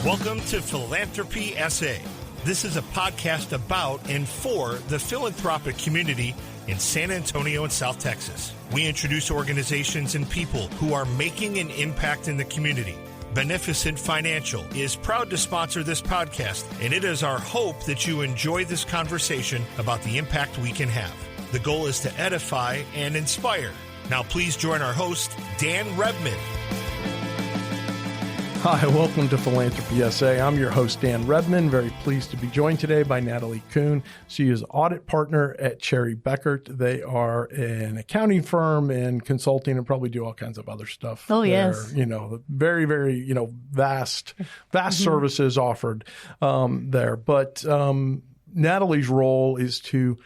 Welcome to Philanthropy SA. This is a podcast about and for the philanthropic community in San Antonio and South Texas. We introduce organizations and people who are making an impact in the community. Beneficent Financial is proud to sponsor this podcast, and it is our hope that you enjoy this conversation about the impact we can have. The goal is to edify and inspire. Now please join our host, Dan Redman. Hi, welcome to Philanthropy SA. I'm your host, Dan Redman. Very pleased to be joined today by Natalie Kuhn. She is audit partner at Bekaert. They are an accounting firm and consulting and probably do all kinds of other stuff. Oh, yes. Very, very, vast services offered there. But Natalie's role is to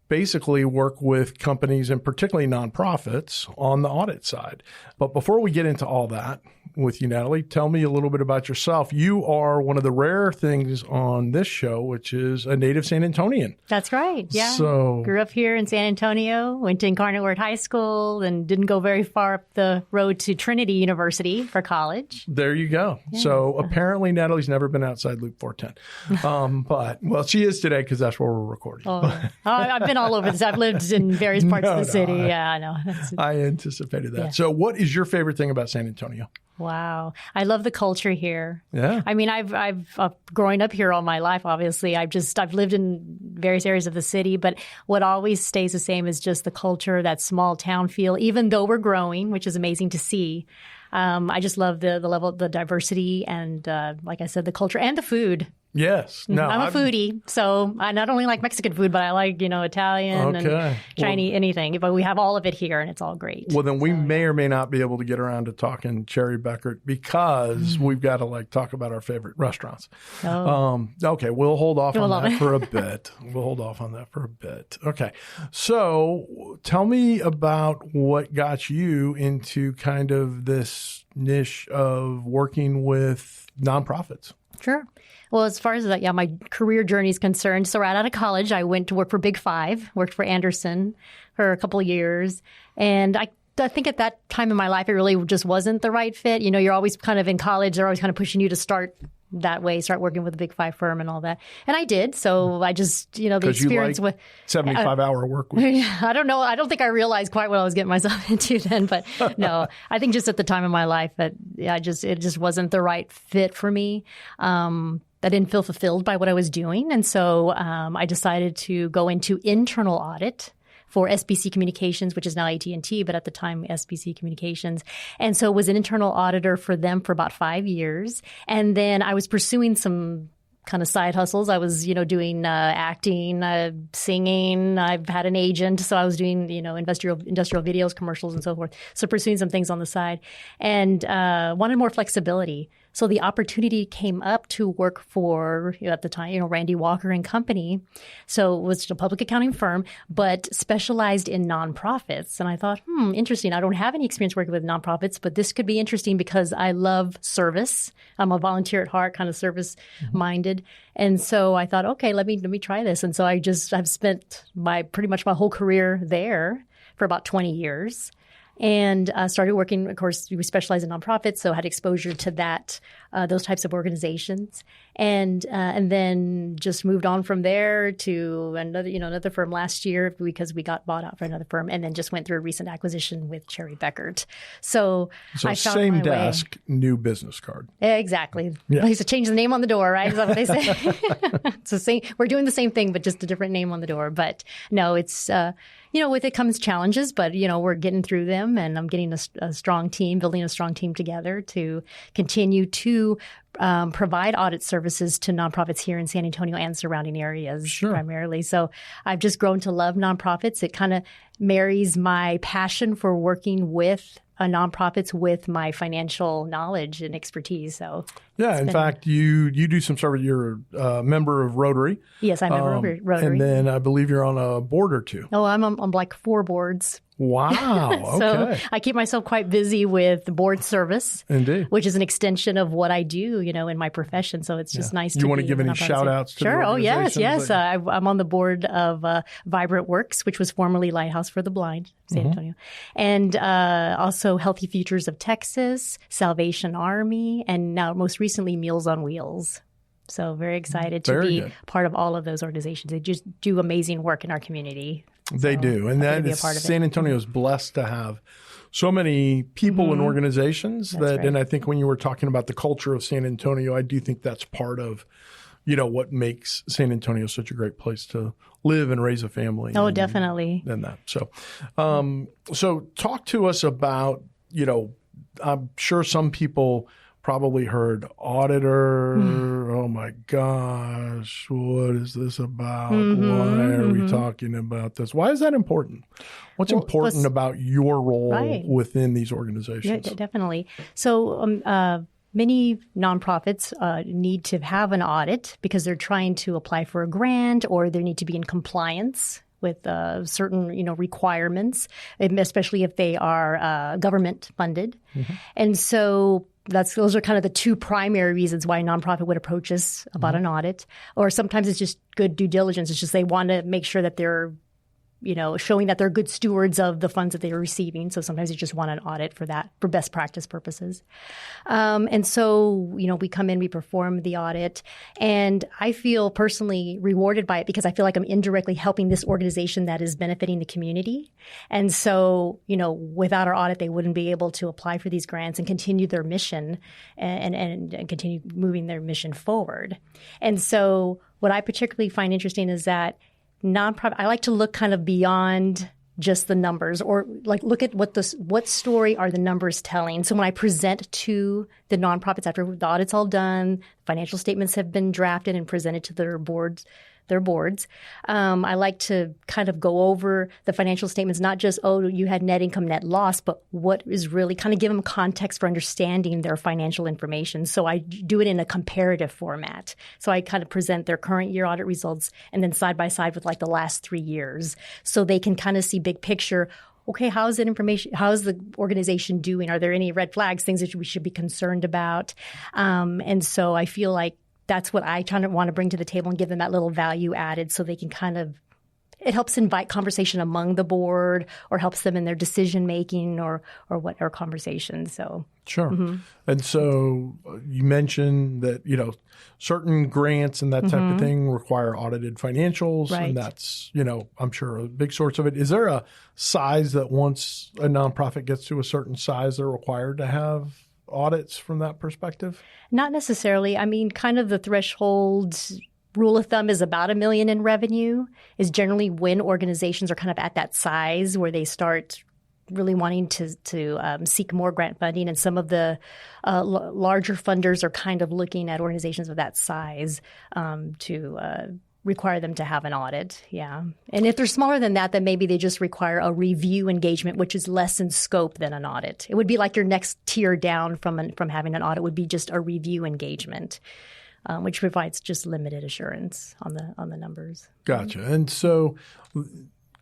basically work with companies and particularly nonprofits on the audit side. But before we get into all that with you, Natalie, tell me a little bit about yourself. You are one of the rare things on this show, which is a native San Antonian. That's right. Yeah. So grew up here in San Antonio, went to Incarnate Word High School, and didn't go very far up the road to Trinity University for college. There you go. Yeah. So apparently Natalie's never been outside Loop 410. But she is today because that's where we're recording. I've been all over this. I've lived in various parts of the city. I know. I anticipated that. Yeah. So what is your favorite thing about San Antonio? Wow. I love the culture here. Yeah. I mean, I've growing up here all my life, obviously. I've lived in various areas of the city, but what always stays the same is just the culture, that small town feel, even though we're growing, which is amazing to see. I just love the level, the diversity, and like I said, the culture and the food. Yes. No, I'm a foodie, so I not only like Mexican food, but I like, Italian and Chinese, anything. But we have all of it here, and it's all great. Well, then we may or may not be able to get around to talking Bekaert because we've got to talk about our favorite restaurants. Oh. Okay, we'll hold off on that for a bit. We'll hold off on that for a bit. Okay. So tell me about what got you into kind of this niche of working with nonprofits. Sure. Well, as far as that, my career journey is concerned, so right out of college, I went to work for Big Five, worked for Anderson for a couple of years. And I think at that time in my life, it really just wasn't the right fit. You're always kind of in college. They're always kind of pushing you to start that way, start working with a Big Five firm and all that. And I did. So I just, the experience with 75-hour work weeks. I don't know. I don't think I realized quite what I was getting myself into then. But no, I think just at the time in my life that it just wasn't the right fit for me. I didn't feel fulfilled by what I was doing. And so I decided to go into internal audit for SBC Communications, which is now AT&T, but at the time SBC Communications. And so was an internal auditor for them for about 5 years. And then I was pursuing some kind of side hustles. I was, doing acting, singing. I've had an agent, so I was doing, industrial videos, commercials, and so forth. So pursuing some things on the side, and wanted more flexibility. So the opportunity came up to work for, at the time, Randy Walker and Company. So it was a public accounting firm, but specialized in nonprofits. And I thought, interesting. I don't have any experience working with nonprofits, but this could be interesting because I love service. I'm a volunteer at heart, kind of service-minded. And so I thought, okay, let me try this. And so I've spent pretty much my whole career there for about 20 years. And started working, of course, we specialize in nonprofits, so had exposure to that, those types of organizations. And then just moved on from there to another firm last year because we got bought out for another firm, and then just went through a recent acquisition with Bekaert. So I found same desk, new business card. Exactly. Yeah. They used to change the name on the door, right? Is that what they say? We're doing the same thing, but just a different name on the door. But no, it's with it comes challenges, but we're getting through them, and I'm getting a strong team, building a strong team together to continue to provide audit services to nonprofits here in San Antonio and surrounding areas primarily. So I've just grown to love nonprofits. It kind of marries my passion for working with nonprofits with my financial knowledge and expertise. So in fact, you do some service. You're a member of Rotary. Yes, I'm a member of Rotary. And then I believe you're on a board or two. Oh, I'm on like 4 boards. Wow. Okay. So I keep myself quite busy with the board service. Indeed. Which is an extension of what I do. in my profession. So it's just nice to You want be to give any shout outs to Sure. the Oh, yes. organizations? I'm on the board of Vibrant Works, which was formerly Lighthouse for the Blind, San Antonio. And also Healthy Futures of Texas, Salvation Army, and now most recently Meals on Wheels. So very excited to be part of all of those organizations. They just do amazing work in our community. They do. And that is, San Antonio is blessed to have so many people and organizations and I think when you were talking about the culture of San Antonio, I do think that's part of, what makes San Antonio such a great place to live and raise a family. Oh, definitely. And that. So, so talk to us about, I'm sure some people probably heard auditor. Oh my gosh, what is this about? Why are we talking about this? Why is that important? What's important about your role within these organizations? Yeah, definitely. So many nonprofits need to have an audit because they're trying to apply for a grant or they need to be in compliance with certain, requirements, especially if they are government funded. And so those are kind of the two primary reasons why a nonprofit would approach us about an audit. Or sometimes it's just good due diligence. It's just they want to make sure that they're showing that they're good stewards of the funds that they're receiving. So sometimes you just want an audit for that, for best practice purposes. And so, we come in, we perform the audit, and I feel personally rewarded by it because I feel like I'm indirectly helping this organization that is benefiting the community. And so, without our audit, they wouldn't be able to apply for these grants and continue their mission and continue moving their mission forward. And so what I particularly find interesting is that nonprofit, I like to look kind of beyond just the numbers or like look at what story are the numbers telling. So when I present to the nonprofits after the audit's all done, financial statements have been drafted and presented to their boards, I like to kind of go over the financial statements, not just, you had net income, net loss, but what is really kind of give them context for understanding their financial information. So I do it in a comparative format. So I kind of present their current year audit results and then side by side with like the last 3 years. So they can kind of see big picture. Okay, how is the organization doing? Are there any red flags, things that we should be concerned about? And so I feel like that's what I want to bring to the table and give them that little value added so they can it helps invite conversation among the board or helps them in their decision making or conversations. So sure. And so you mentioned that, certain grants and that type of thing require audited financials. Right. And that's, I'm sure a big source of it. Is there a size that once a nonprofit gets to a certain size, they're required to have audits from that perspective? Not necessarily. I mean, kind of the threshold rule of thumb is about $1 million in revenue is generally when organizations are kind of at that size where they start really wanting to seek more grant funding. And some of the larger funders are kind of looking at organizations of that size to require them to have an audit. Yeah. And if they're smaller than that, then maybe they just require a review engagement, which is less in scope than an audit. It would be like your next tier down from having an audit would be just a review engagement, which provides just limited assurance on the numbers. Gotcha. And so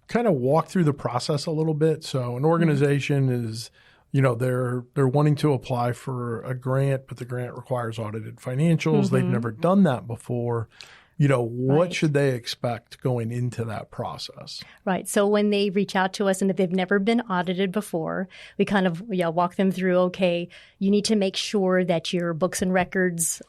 kind of walk through the process a little bit. So an organization is, they're wanting to apply for a grant, but the grant requires audited financials. They've never done that before. What should they expect going into that process? Right. So when they reach out to us and if they've never been audited before, we kind of walk them through, okay, you need to make sure that your books and records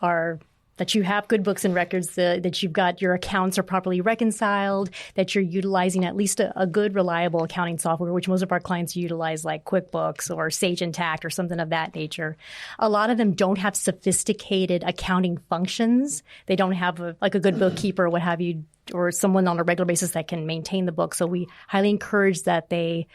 that you have good books and records, that you've got your accounts are properly reconciled, that you're utilizing at least a good, reliable accounting software, which most of our clients utilize like QuickBooks or Sage Intacct or something of that nature. A lot of them don't have sophisticated accounting functions. They don't have a good bookkeeper or what have you, or someone on a regular basis that can maintain the book. So we highly encourage that they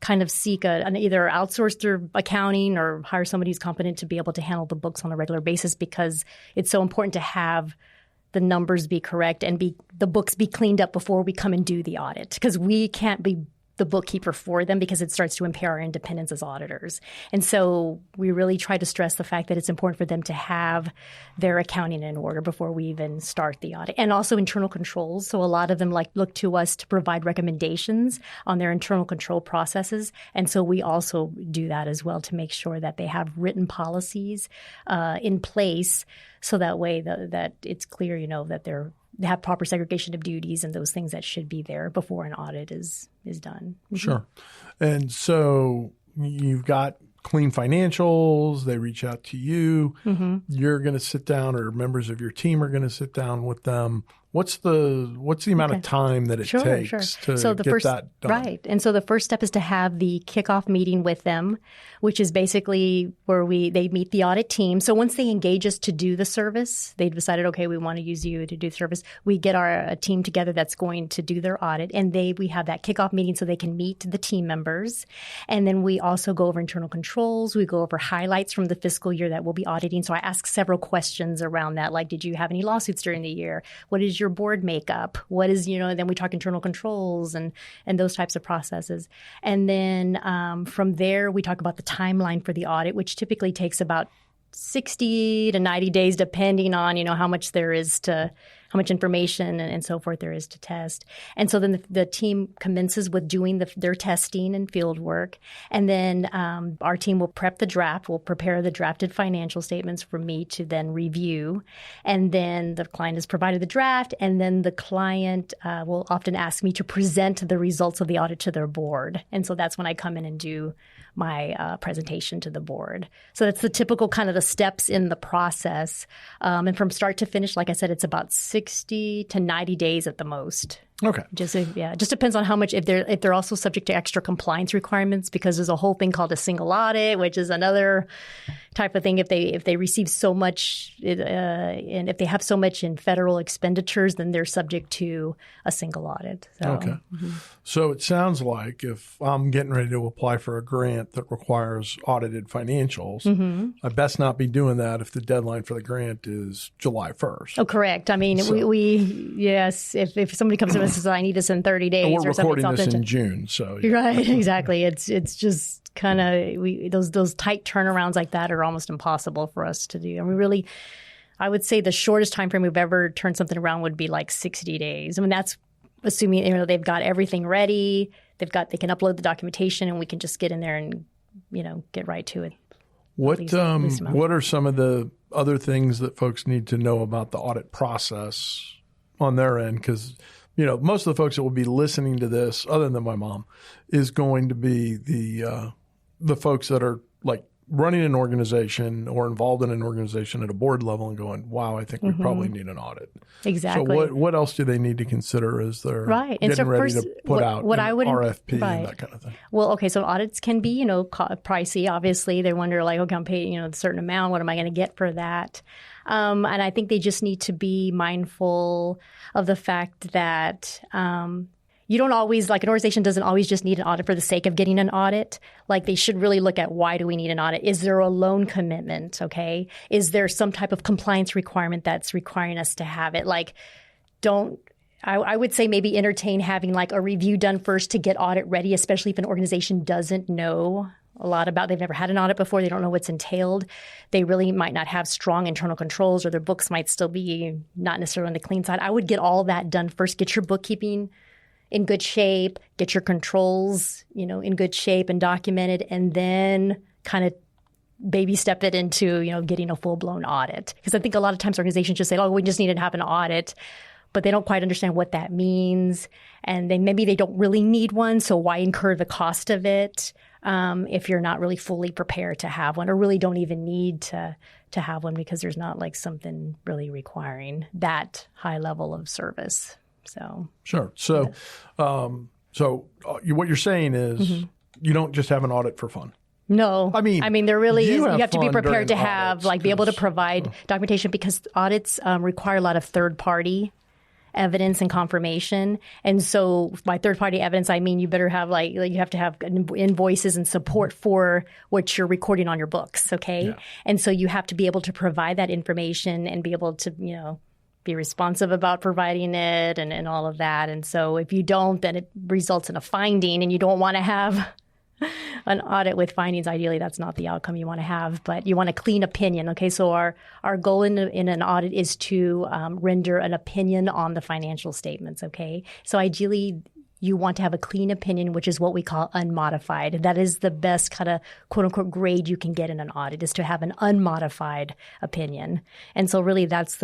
kind of seek either outsource their accounting or hire somebody who's competent to be able to handle the books on a regular basis because it's so important to have the numbers be correct and the books be cleaned up before we come and do the audit because we can't be the bookkeeper for them because it starts to impair our independence as auditors. And so we really try to stress the fact that it's important for them to have their accounting in order before we even start the audit. And also internal controls. So a lot of them look to us to provide recommendations on their internal control processes. And so we also do that as well to make sure that they have written policies in place so that way that it's clear, that they have proper segregation of duties and those things that should be there before an audit is done. Mm-hmm. Sure. And so you've got clean financials. They reach out to you. Mm-hmm. You're going to sit down, or members of your team are going to sit down with them. What's the amount of time that it takes to get that done? Right. And so the first step is to have the kickoff meeting with them, which is basically where they meet the audit team. So once they engage us to do the service, they've decided, okay, we want to use you to do the service. We get a team together that's going to do their audit, and we have that kickoff meeting so they can meet the team members. And then we also go over internal controls. We go over highlights from the fiscal year that we'll be auditing. So I ask several questions around that, like, did you have any lawsuits during the year? What is your board makeup? What is, and then we talk internal controls and those types of processes. And then from there, we talk about the timeline for the audit, which typically takes about 60 to 90 days, depending on, how much how much information and so forth there is to test. And so then the team commences with doing their testing and field work. And then our team will prep the draft. We'll prepare the drafted financial statements for me to then review. And then the client has provided the draft. And then the client will often ask me to present the results of the audit to their board. And so that's when I come in and do my presentation to the board. So that's the typical kind of the steps in the process. And from start to finish, like I said, it's about 60 to 90 days at the most. Okay. Just depends on how much, if they're also subject to extra compliance requirements, because there's a whole thing called a single audit, which is another type of thing. If they receive so much, and if they have so much in federal expenditures, then they're subject to a single audit. So, okay. Mm-hmm. So it sounds like if I'm getting ready to apply for a grant that requires audited financials, mm-hmm. I best not be doing that if the deadline for the grant is July 1st. Oh, correct. I mean, yes, if somebody comes to us and says, I need this in 30 days we're or something. We're recording this in June, so. Yeah. Right, exactly. It's just kind of, those tight turnarounds like that are almost impossible for us to do. And we really, I would say the shortest time frame we've ever turned something around would be like 60 days. I mean, that's assuming they've got everything ready, they can upload the documentation, and we can just get in there and get right to it. What are some of the other things that folks need to know about the audit process on their end? Because most of the folks that will be listening to this, other than my mom, is going to be the folks that are like running an organization or involved in an organization at a board level and going, wow, I think we mm-hmm. probably need an audit. Exactly. So what else do they need to consider as they're getting ready to put out an RFP and that kind of thing? Well, okay, so audits can be, pricey. Obviously, they wonder like, okay, I'm paying, a certain amount. What am I going to get for that? And I think they just need to be mindful of the fact that you don't always, like an organization doesn't always just need an audit for the sake of getting an audit. Like they should really look at why do we need an audit? Is there a loan commitment? Okay. Is there some type of compliance requirement that's requiring us to have it? Like I would say maybe entertain having like a review done first to get audit ready, especially if an organization doesn't know a lot about, they've never had an audit before, they don't know what's entailed. They really might not have strong internal controls, or their books might still be not necessarily on the clean side. I would get all that done first. Get your bookkeeping in good shape, get your controls, in good shape and documented, and then kind of baby step it into, getting a full-blown audit. Because I think a lot of times organizations just say, oh, we just need to have an audit, but they don't quite understand what that means. And then maybe they don't really need one, so why incur the cost of it if you're not really fully prepared to have one, or really don't even need to have one because there's not like something really requiring that high level of service. So sure. So, what you're saying is mm-hmm. you don't just have an audit for fun. No, I mean, there really is. You have to be prepared to have, be able to provide documentation, because audits require a lot of third-party evidence and confirmation. And so by third-party evidence, I mean you better have you have to have invoices and support for what you're recording on your books. Okay, yeah. And so you have to be able to provide that information and be able to be responsive about providing it and all of that. And so if you don't, then it results in a finding, and you don't want to have an audit with findings. Ideally, that's not the outcome you want to have, but you want a clean opinion. Okay, so our goal in an audit is to render an opinion on the financial statements. Okay, so ideally, you want to have a clean opinion, which is what we call unmodified. That is the best kind of quote unquote grade you can get in an audit, is to have an unmodified opinion. And so really that's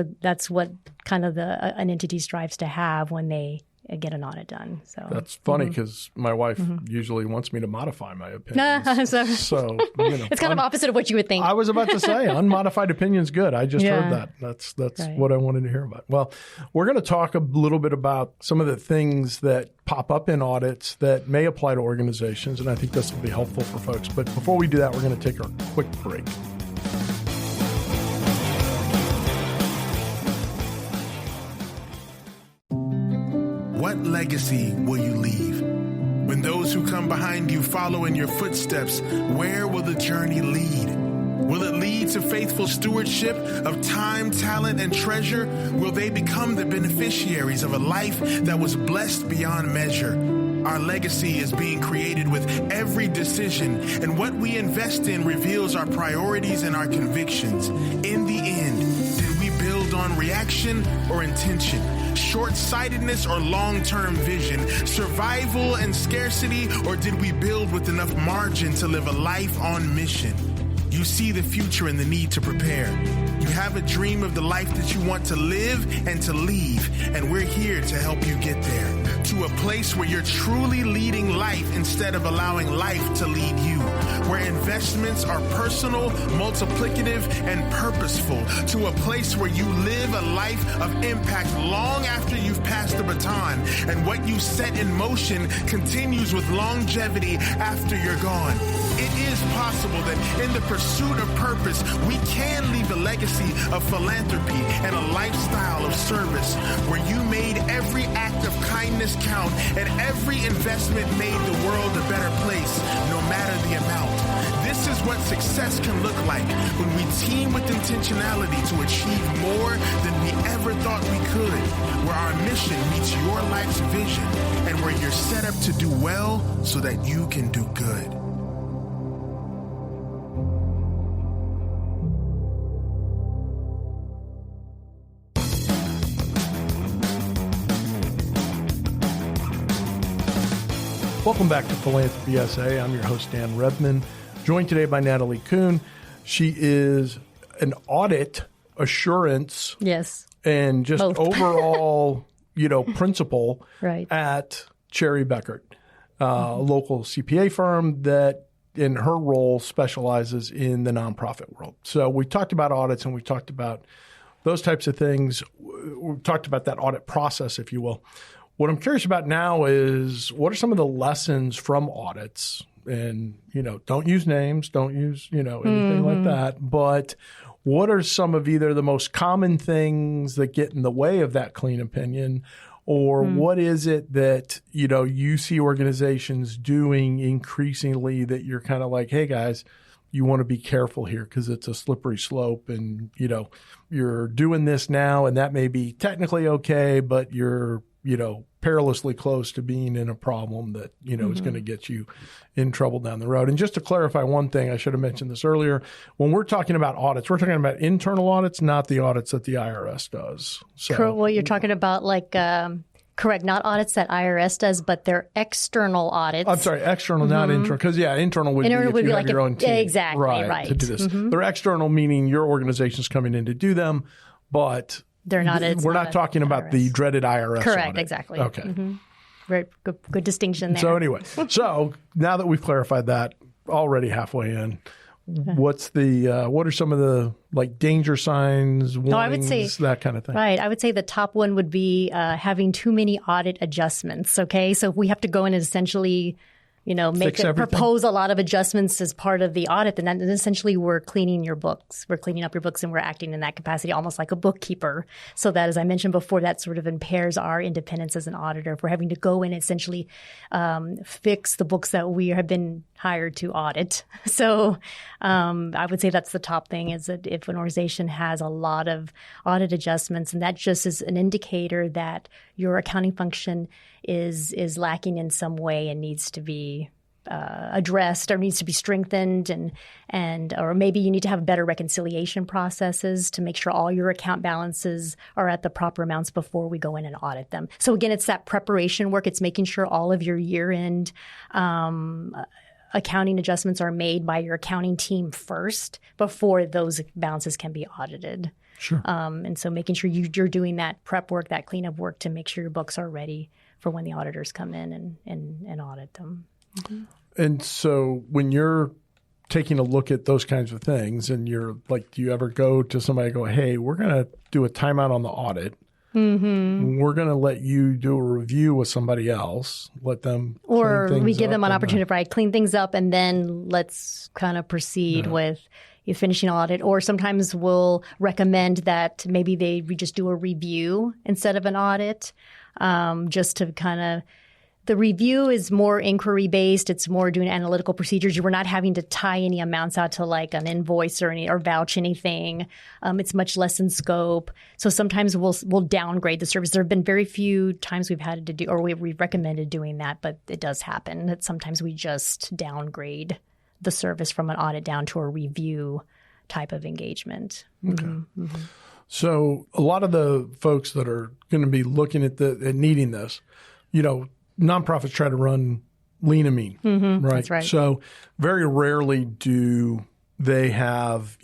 what kind of an entity strives to have when they get an audit done. So that's funny because my wife usually wants me to modify my opinions. So it's kind of opposite of what you would think. I was about to say unmodified opinion's good. I just heard that. That's right. What I wanted to hear about. Well, we're going to talk a little bit about some of the things that pop up in audits that may apply to organizations, and I think this will be helpful for folks. But before we do that, we're going to take a quick break. What legacy will you leave? When those who come behind you follow in your footsteps, where will the journey lead? Will it lead to faithful stewardship of time, talent, and treasure? Will they become the beneficiaries of a life that was blessed beyond measure? Our legacy is being created with every decision, and what we invest in reveals our priorities and our convictions. In the end, did we build on reaction or intention? Short-sightedness or long-term vision, survival and scarcity, or did we build with enough margin to live a life on mission? You see the future and the need to prepare. You have a dream of the life that you want to live and to leave, and we're here to help you get there. To a place where you're truly leading life instead of allowing life to lead you. Where investments are personal, multiplicative, and purposeful. To a place where you live a life of impact long after you've passed the baton, and what you set in motion continues with longevity after you're gone. It is possible that in the pursuit of purpose, we can leave a legacy of philanthropy and a lifestyle of service where you made every act of kindness count and every investment made the world a better place, no matter the amount. This is what success can look like when we team with intentionality to achieve more than we ever thought we could, where our mission meets your life's vision and where you're set up to do well so that you can do good. Welcome back to Philanthropy SA. I'm your host, Dan Redman, joined today by Natalie Kuhn. She is an audit assurance and just both. overall, principal right. at Cherry Bekaert, a local CPA firm that in her role specializes in the nonprofit world. So we talked about audits and we talked about those types of things. We talked about that audit process, if you will. What I'm curious about now is what are some of the lessons from audits? And, don't use names, don't use, anything like that. But what are some of either the most common things that get in the way of that clean opinion? Or what is it that, you see organizations doing increasingly that you're kind of like, hey, guys, you want to be careful here because it's a slippery slope and, you're doing this now and that may be technically okay, but you're, perilously close to being in a problem that, is going to get you in trouble down the road. And just to clarify one thing, I should have mentioned this earlier. When we're talking about audits, we're talking about internal audits, not the audits that the IRS does. So, well, you're talking about correct, not audits that IRS does, but they're external audits. I'm sorry, external, not internal. Because, internal would be if you have your own team. Exactly, right. To do this. They're external, meaning your organization's coming in to do them, but they're not. We're not talking about the dreaded IRS. Correct, audit. exactly. Okay. Very good distinction there. So anyway, now that we've clarified that, already halfway in, what are some of the danger signs, warnings, I would say, that kind of thing? Right. I would say the top one would be having too many audit adjustments. Okay. So we have to go in and essentially propose a lot of adjustments as part of the audit, then essentially we're cleaning your books. We're cleaning up your books, and we're acting in that capacity almost like a bookkeeper. So that, as I mentioned before, that sort of impairs our independence as an auditor. If we're having to go in and essentially fix the books that we have been hired to audit. So I would say that's the top thing, is that if an organization has a lot of audit adjustments, and that just is an indicator that your accounting function is lacking in some way and needs to be addressed or needs to be strengthened, and or maybe you need to have better reconciliation processes to make sure all your account balances are at the proper amounts before we go in and audit them. So again, it's that preparation work. It's making sure all of your year-end accounting adjustments are made by your accounting team first before those balances can be audited. Sure. And so making sure you're doing that prep work, that cleanup work to make sure your books are ready for when the auditors come in and audit them. Mm-hmm. And so when you're taking a look at those kinds of things, and you're like, do you ever go to somebody and go, hey, we're going to do a timeout on the audit. Mm-hmm. We're going to let you do a review with somebody else, let them or we give them an opportunity to clean things up, and then let's kind of proceed with finishing audit. Or sometimes we'll recommend that maybe we just do a review instead of an audit, just to kind of – the review is more inquiry-based. It's more doing analytical procedures. We're not having to tie any amounts out to like an invoice or vouch anything. It's much less in scope. So sometimes we'll downgrade the service. There have been very few times we've had to do, or we've recommended doing that, but it does happen that sometimes we just downgrade the service from an audit down to a review type of engagement. Okay. Mm-hmm. Mm-hmm. So a lot of the folks that are going to be looking at needing this, nonprofits try to run lean and mean, right? That's right. So very rarely do they have,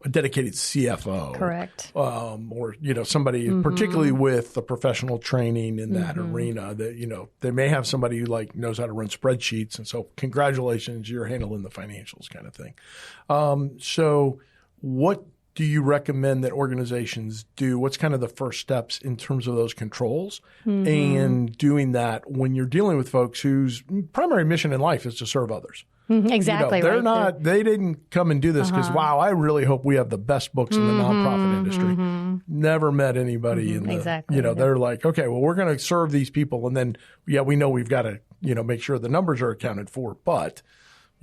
a dedicated CFO. Correct. Or, somebody particularly with the professional training in that arena that, they may have somebody who knows how to run spreadsheets. And so congratulations, you're handling the financials kind of thing. So what do you recommend that organizations do? What's kind of the first steps in terms of those controls and doing that when you're dealing with folks whose primary mission in life is to serve others? Exactly. They're not. They didn't come and do this because wow, I really hope we have the best books in the nonprofit industry. Never met anybody in the. Exactly. They're like, okay, well, we're going to serve these people, and then we know we've got to make sure the numbers are accounted for, but.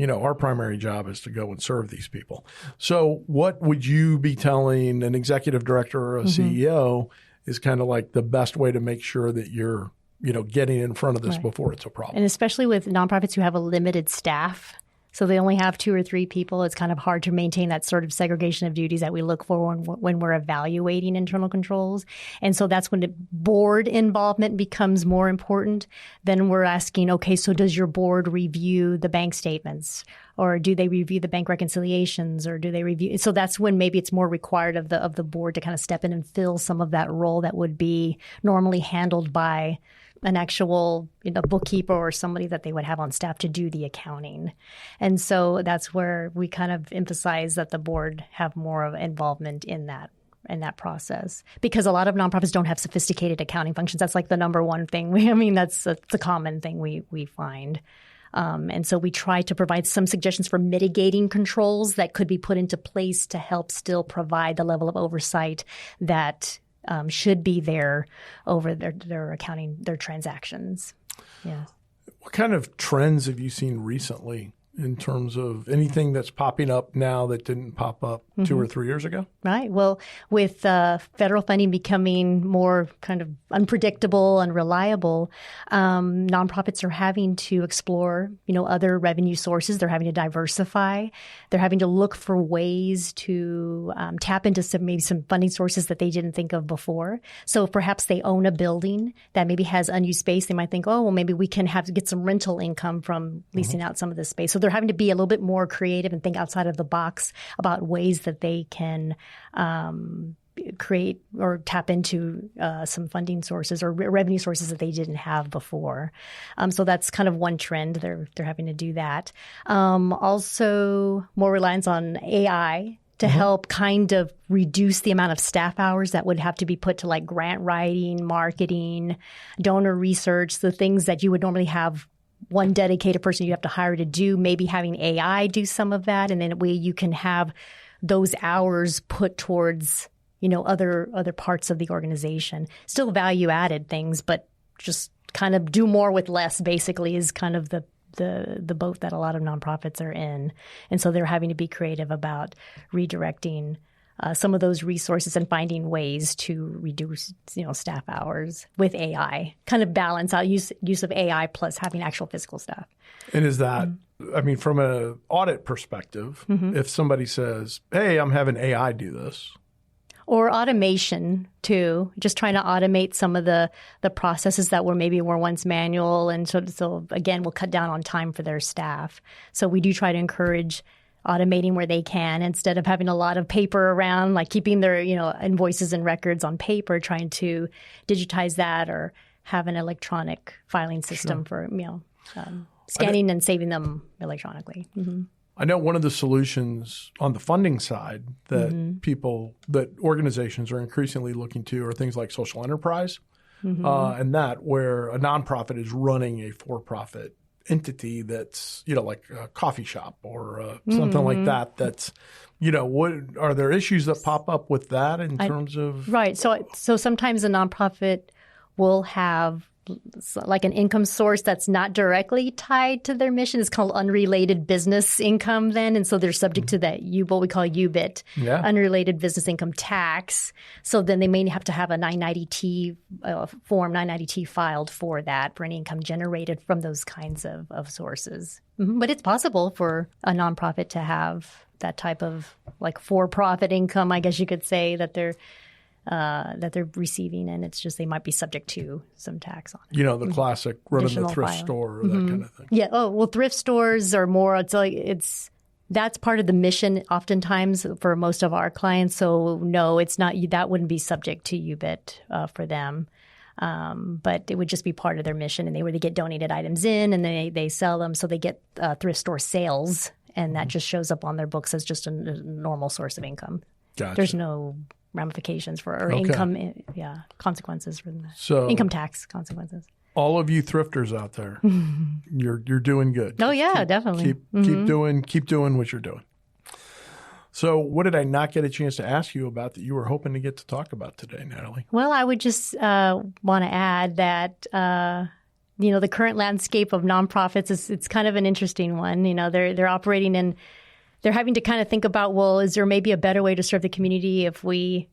Our primary job is to go and serve these people. So what would you be telling an executive director or a CEO is kind of like the best way to make sure that you're, getting in front of this before it's a problem? And especially with nonprofits who have a limited staff, so they only have 2 or 3 people, it's kind of hard to maintain that sort of segregation of duties that we look for when we're evaluating internal controls. And so that's when the board involvement becomes more important. Then we're asking, okay, so does your board review the bank statements? Or do they review the bank reconciliations? Or do they review? So that's when maybe it's more required of the board to kind of step in and fill some of that role that would be normally handled by an actual bookkeeper or somebody that they would have on staff to do the accounting. And so that's where we kind of emphasize that the board have more of involvement in that process, because a lot of nonprofits don't have sophisticated accounting functions. That's like the number one thing. That's the common thing we find. And so we try to provide some suggestions for mitigating controls that could be put into place to help still provide the level of oversight that should be there over their accounting, their transactions. Yeah. What kind of trends have you seen recently in terms of anything that's popping up now that didn't pop up 2 or 3 years ago? Right. Well, with federal funding becoming more kind of unpredictable and reliable, nonprofits are having to explore, other revenue sources. They're having to diversify. They're having to look for ways to tap into some funding sources that they didn't think of before. So perhaps they own a building that maybe has unused space. They might think, oh, well, maybe we can get some rental income from leasing out some of this space. So they're having to be a little bit more creative and think outside of the box about ways that they can create or tap into some funding sources or revenue sources that they didn't have before. So that's kind of one trend. They're having to do that. Also, more reliance on AI to help kind of reduce the amount of staff hours that would have to be put to like grant writing, marketing, donor research, the things that you would normally have one dedicated person you have to hire to do, maybe having AI do some of that. And then you can have those hours put towards, other parts of the organization. Still value added things, but just kind of do more with less, basically, is kind of the boat that a lot of nonprofits are in. And so they're having to be creative about redirecting some of those resources and finding ways to reduce, staff hours with AI, kind of balance out use of AI plus having actual physical staff. And is that, from an audit perspective, if somebody says, hey, I'm having AI do this. Or automation too, just trying to automate some of the processes that were once manual, and so again, we'll cut down on time for their staff. So we do try to encourage automating where they can, instead of having a lot of paper around, like keeping their invoices and records on paper, trying to digitize that or have an electronic filing system for scanning and saving them electronically. Mm-hmm. I know one of the solutions on the funding side that organizations are increasingly looking to are things like social enterprise, and that where a nonprofit is running a for-profit entity that's, like a coffee shop or something like that. That's, what are there issues that pop up with that in terms of? Right. So sometimes a nonprofit will have like an income source that's not directly tied to their mission. It's called unrelated business income then. And so they're subject to that what we call UBIT, unrelated business income tax. So then they may have to have a 990T form 990T filed for that, for any income generated from those kinds of sources. But it's possible for a nonprofit to have that type of like for-profit income, I guess you could say, that they're receiving, and it's just they might be subject to some tax on it. The classic running the thrift store or that kind of thing. Yeah. Oh, well, thrift stores are more. That's part of the mission oftentimes for most of our clients. So no, it's not. That wouldn't be subject to UBIT for them. But it would just be part of their mission, and they were to get donated items in, and they sell them, so they get thrift store sales, and that just shows up on their books as just a normal source of income. Gotcha. There's no ramifications for income, consequences for the income tax consequences. All of you thrifters out there, you're doing good. Oh yeah, definitely. Keep doing what you're doing. So, what did I not get a chance to ask you about that you were hoping to get to talk about today, Natalie? Well, I would just want to add that the current landscape of nonprofits it's kind of an interesting one. They're operating in. They're having to kind of think about, well, is there maybe a better way to serve the community if we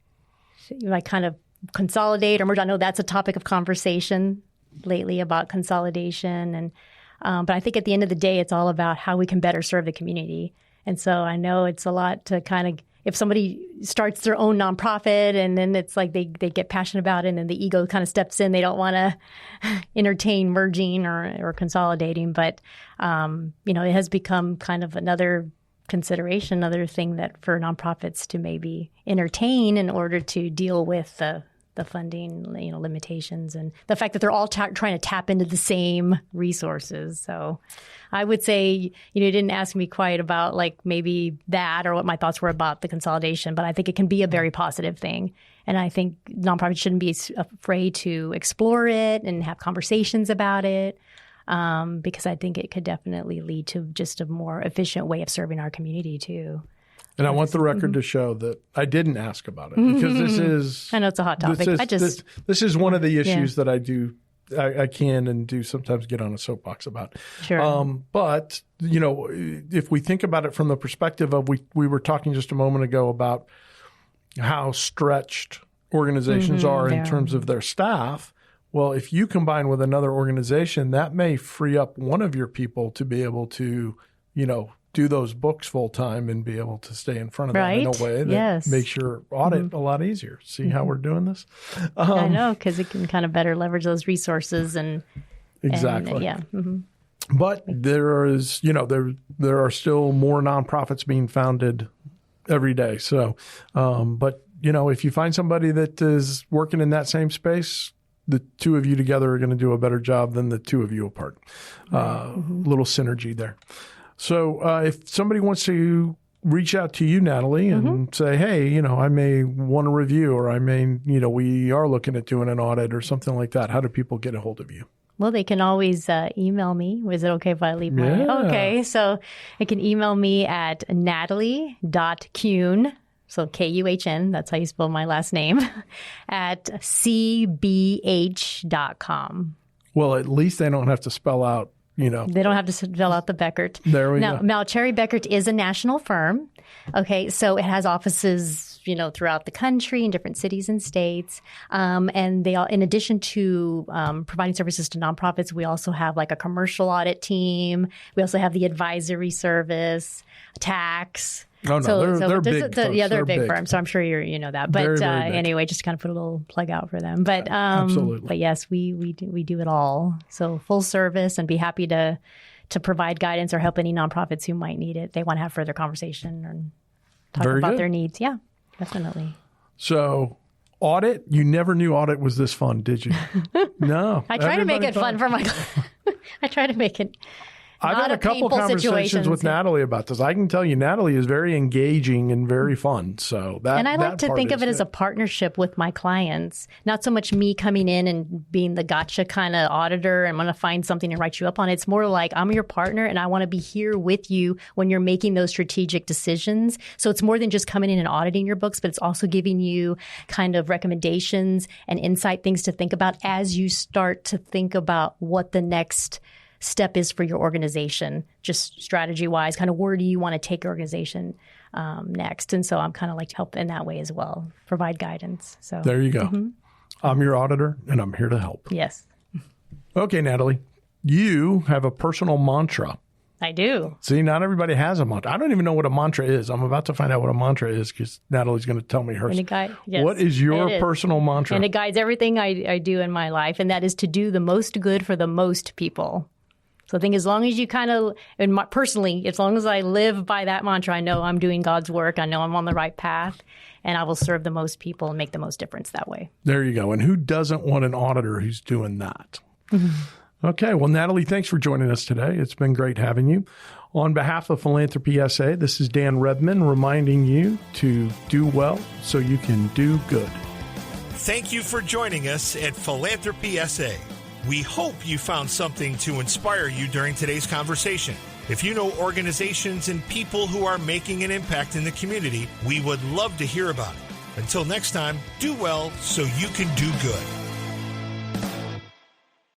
kind of consolidate or merge? I know that's a topic of conversation lately about consolidation. And but I think at the end of the day, it's all about how we can better serve the community. And so I know it's a lot to kind of, if somebody starts their own nonprofit and then it's like they get passionate about it and then the ego kind of steps in, they don't want to entertain merging or consolidating. But, it has become kind of another consideration, another thing that for nonprofits to maybe entertain in order to deal with the funding, limitations and the fact that they're all trying to tap into the same resources. So I would say, you didn't ask me quite about like maybe that or what my thoughts were about the consolidation, but I think it can be a very positive thing. And I think nonprofits shouldn't be afraid to explore it and have conversations about it. Because I think it could definitely lead to just a more efficient way of serving our community too. And I want the record to show that I didn't ask about it because this is. I know it's a hot topic. This is one of the issues that I do. I can and do sometimes get on a soapbox about. Sure. But if we think about it from the perspective of we were talking just a moment ago about how stretched organizations are in terms of their staff. Well, if you combine with another organization, that may free up one of your people to be able to, do those books full time and be able to stay in front of that in a way that makes your audit a lot easier. See how we're doing this? I know, because it can kind of better leverage those resources and exactly. And, But there is, there are still more nonprofits being founded every day. So, but if you find somebody that is working in that same space, the two of you together are going to do a better job than the two of you apart. Little synergy there. So if somebody wants to reach out to you, Natalie, and say, hey, I may want a review or I may, we are looking at doing an audit or something like that, how do people get a hold of you? Well, they can always email me. Is it okay if I leave my... Yeah. Okay, so they can email me at natalie.kuhn, so Kuhn, that's how you spell my last name, at cbh.com. Well, at least they don't have to spell out, They don't have to spell out the Bekaert. There we go. Now, Cherry Bekaert is a national firm. Okay, so it has offices, throughout the country in different cities and states. And they all, in addition to providing services to nonprofits, we also have like a commercial audit team. We also have the advisory service, tax. Oh, no, they're big. They're a big firm, so I'm sure you know that. But very, very big. Anyway, just to kind of put a little plug out for them. But Absolutely. But yes, we do it all. So full service, and be happy to provide guidance or help any nonprofits who might need it. They want to have further conversation and talk Very about good. their needs. Yeah, definitely. So, audit, you never knew audit was this fun, did you? No. I try to make Everybody it fun for my. I try to make it. I've Not had a couple conversations situations. with Natalie about this. I can tell you, Natalie is very engaging and very fun. So that And I like that to part think of it is as a partnership with my clients, not so much me coming in and being the gotcha kind of auditor and I'm going to find something and write you up on it. It's more like I'm your partner and I want to be here with you when you're making those strategic decisions. So it's more than just coming in and auditing your books, but it's also giving you kind of recommendations and insight, things to think about as you start to think about what the next step is for your organization, just strategy wise, kind of where do you want to take your organization next? And so I'm kind of like to help in that way as well, provide guidance. So There you go. I'm your auditor and I'm here to help. Yes, Okay, Natalie, you have a personal mantra. I do. See, not everybody has a mantra. I don't even know what a mantra is. I'm about to find out what a mantra is because Natalie's going to tell me hers. Yes, what is your it is. personal mantra? And it guides everything I do in my life, and that is to do the most good for the most people. So I think as long as you kind of, personally, as long as I live by that mantra, I know I'm doing God's work. I know I'm on the right path, and I will serve the most people and make the most difference that way. There you go. And who doesn't want an auditor who's doing that? Okay. Well, Natalie, thanks for joining us today. It's been great having you. On behalf of Philanthropy SA, this is Dan Redman reminding you to do well so you can do good. Thank you for joining us at Philanthropy SA. We hope you found something to inspire you during today's conversation. If you know organizations and people who are making an impact in the community, we would love to hear about it. Until next time, do well so you can do good.